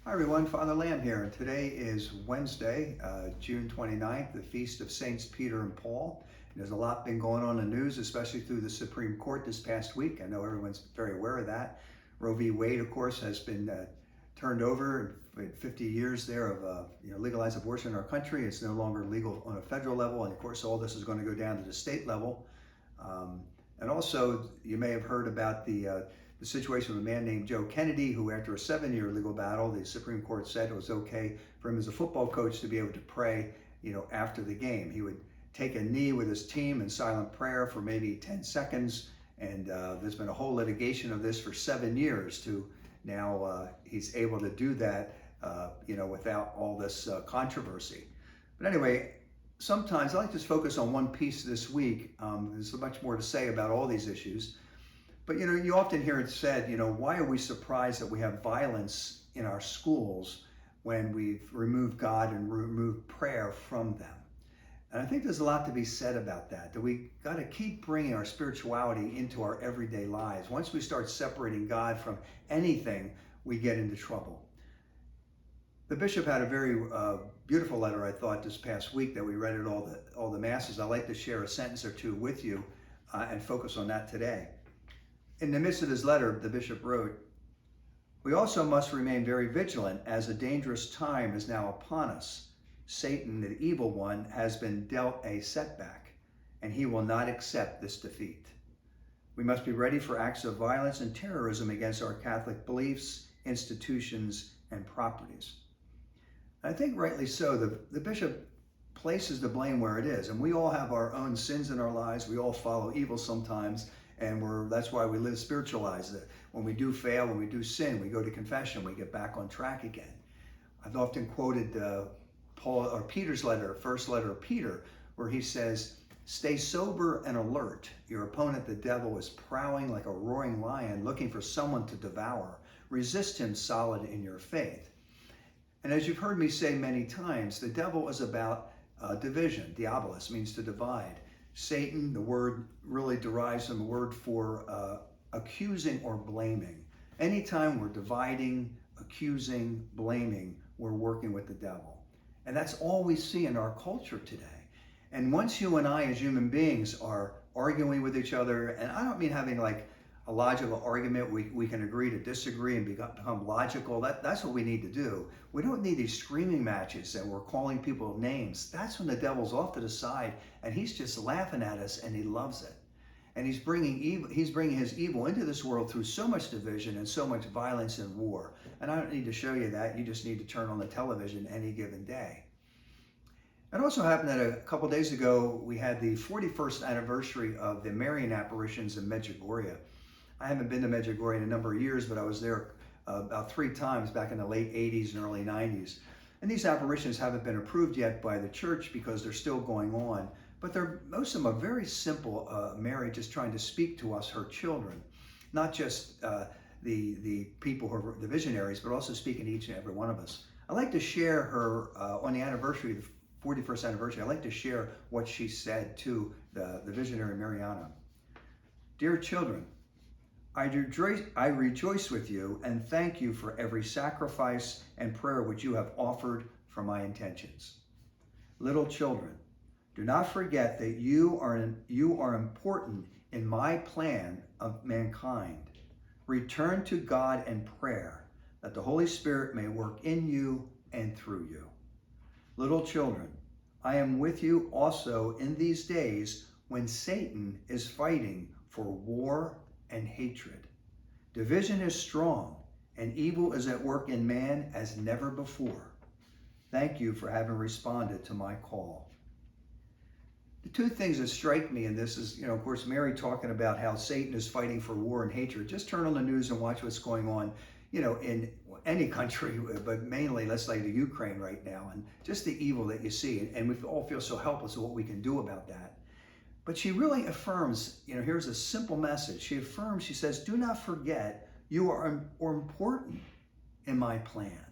Hi everyone, Father Lamb here, and today is Wednesday, June 29th, the Feast of Saints Peter and Paul. And there's a lot been going on in the news, especially through the Supreme Court this past week. I know everyone's very aware of that. Roe v. Wade, of course, has been turned over. We had 50 years there of legalized abortion in our country. It's no longer legal on a federal level, and of course all this is going to go down to the state level. And also, you may have heard about the situation with a man named Joe Kennedy, who after a 7-year legal battle, the Supreme Court said it was okay for him as a football coach to be able to pray, after the game. He would take a knee with his team in silent prayer for maybe 10 seconds. And there's been a whole litigation of this for 7 years to now he's able to do that, without all this controversy. But anyway, sometimes I like to focus on one piece this week. There's much more to say about all these issues. But you often hear it said, why are we surprised that we have violence in our schools when we've removed God and removed prayer from them? And I think there's a lot to be said about that we got to keep bringing our spirituality into our everyday lives. Once we start separating God from anything, we get into trouble. The bishop had a very beautiful letter, I thought, this past week that we read at all the masses. I'd like to share a sentence or two with you and focus on that today. In the midst of his letter, the bishop wrote, "We also must remain very vigilant as a dangerous time is now upon us. Satan, the evil one, has been dealt a setback, and he will not accept this defeat. We must be ready for acts of violence and terrorism against our Catholic beliefs, institutions, and properties." I think rightly so. The bishop places the blame where it is, and we all have our own sins in our lives. We all follow evil sometimes. And that's why we live spiritualized. When we do fail, when we do sin, we go to confession, we get back on track again. I've often quoted Peter's letter, first letter of Peter, where he says, "Stay sober and alert. Your opponent, the devil, is prowling like a roaring lion, looking for someone to devour. Resist him solid in your faith." And as you've heard me say many times, the devil is about division. Diabolos means to divide. Satan, the word really derives from the word for accusing or blaming. Anytime we're dividing, accusing, blaming, we're working with the devil. And that's all we see in our culture today. And once you and I as human beings are arguing with each other, and I don't mean having like a logical argument, we can agree to disagree and become logical. That's what we need to do. We don't need these screaming matches and we're calling people names. That's when the devil's off to the side and he's just laughing at us and he loves it. And he's bringing his evil into this world through so much division and so much violence and war. And I don't need to show you that. You just need to turn on the television any given day. It also happened that a couple days ago, we had the 41st anniversary of the Marian apparitions in Medjugorje. I haven't been to Medjugorje in a number of years, but I was there about 3 times back in the late 80s and early 90s. And these apparitions haven't been approved yet by the church because they're still going on. But most of them are very simple. Mary just trying to speak to us, her children, not just the people who are the visionaries, but also speaking to each and every one of us. I'd like to share her on the anniversary, the 41st anniversary. I'd like to share what she said to the visionary Mariana. "Dear children, I rejoice with you and thank you for every sacrifice and prayer which you have offered for my intentions. Little children, do not forget that you are important in my plan of mankind. Return to God in prayer, that the Holy Spirit may work in you and through you. Little children, I am with you also in these days when Satan is fighting for war and hatred. Division is strong, and evil is at work in man as never before. Thank you for having responded to my call." The two things that strike me in this is, of course, Mary talking about how Satan is fighting for war and hatred. Just turn on the news and watch what's going on, in any country, but mainly, let's say, the Ukraine right now, and just the evil that you see. And we all feel so helpless of what we can do about that. But she really affirms, here's a simple message. She affirms, she says, do not forget you are important in my plan.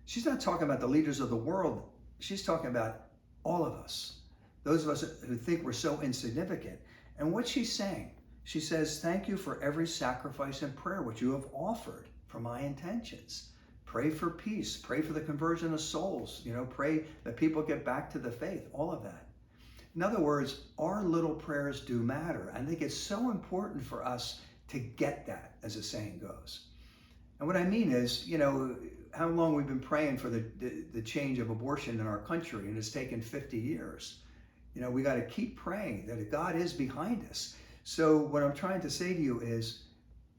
She's not talking about the leaders of the world. She's talking about all of us, those of us who think we're so insignificant. And what she's saying, she says, thank you for every sacrifice and prayer which you have offered for my intentions. Pray for peace. Pray for the conversion of souls. Pray that people get back to the faith. All of that. In other words, our little prayers do matter. I think it's so important for us to get that, as the saying goes. And what I mean is, how long we've been praying for the change of abortion in our country, and it's taken 50 years. We got to keep praying that God is behind us. So what I'm trying to say to you is,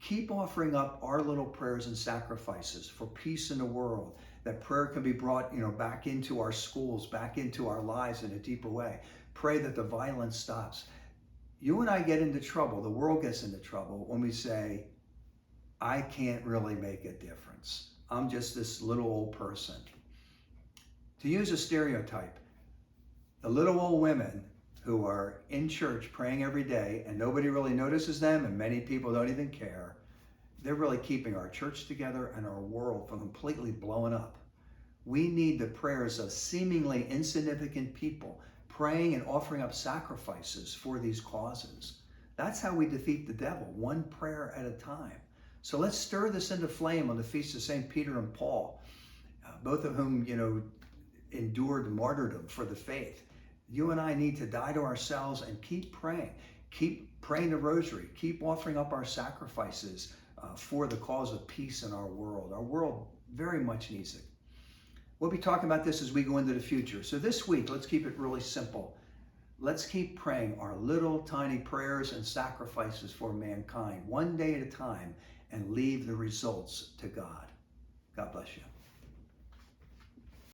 keep offering up our little prayers and sacrifices for peace in the world, that prayer can be brought, back into our schools, back into our lives in a deeper way. Pray that the violence stops. You and I get into trouble, the world gets into trouble when we say, I can't really make a difference. I'm just this little old person. To use a stereotype, the little old women who are in church praying every day and nobody really notices them and many people don't even care, they're really keeping our church together and our world from completely blowing up. We need the prayers of seemingly insignificant people praying and offering up sacrifices for these causes. That's how we defeat the devil, one prayer at a time. So let's stir this into flame on the Feast of St. Peter and Paul, both of whom, endured martyrdom for the faith. You and I need to die to ourselves and keep praying. Keep praying the rosary. Keep offering up our sacrifices for the cause of peace in our world. Our world very much needs it. We'll be talking about this as we go into the future. So this week, let's keep it really simple. Let's keep praying our little tiny prayers and sacrifices for mankind, one day at a time, and leave the results to God. God bless you.